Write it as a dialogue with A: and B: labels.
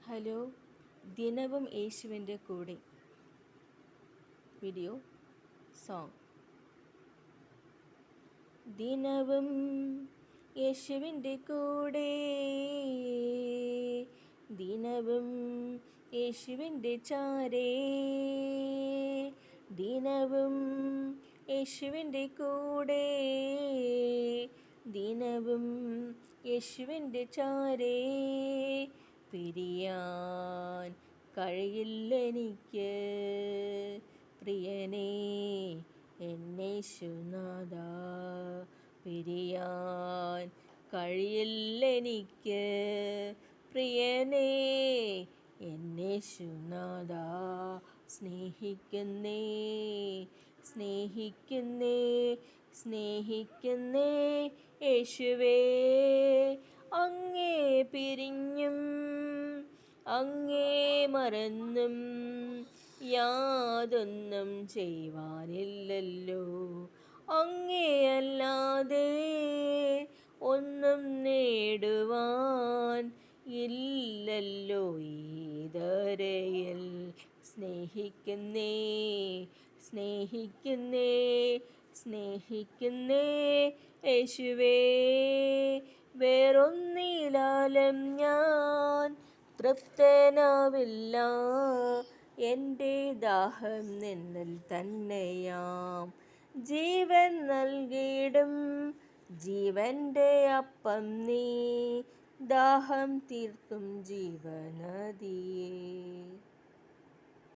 A: Hello, ദിനവും യേശുവിൻ്റെ കൂടെ വീഡിയോ സോങ്. ദിനവും യേശുവിൻ്റെ കൂടെ, ദിനവും യേശുവിൻ്റെ ചാരേ, ദിനവും യേശുവിൻ്റെ കൂടെ, ദിനവും യേശുവിൻ്റെ ചാരേ. പിരിയാൻ കഴിയില്ലെനിക്ക് പ്രിയനേ എന്നേശുനാഥ, പിരിയാൻ കഴിയില്ലെനിക്ക് പ്രിയനേ എന്നേശുനാഥ. സ്നേഹിക്കുന്നേ സ്നേഹിക്കുന്നേ സ്നേഹിക്കുന്നേ യേശുവേ, അങ്ങേ പിരിഞ്ഞും അങ്ങേ മറന്നും യാതൊന്നും ചെയ്യുവാനില്ലല്ലോ. അങ്ങേയല്ലാതെ ഒന്നും നേടുവാൻ ഇല്ലല്ലോ ഈ ധരയിൽ. സ്നേഹിക്കുന്നേ സ്നേഹിക്കുന്നേ സ്നേഹിക്കുന്നേ യേശുവേ, വേറൊന്നിലാലും ഞാൻ തൃപ്തനാവില്ല. എൻ്റെ ദാഹം നിന്നിൽ തന്നെയാം. ജീവൻ നൽകിയിടും ജീവൻ്റെ അപ്പം നീ, ദാഹം തീർക്കും ജീവനദിയേ.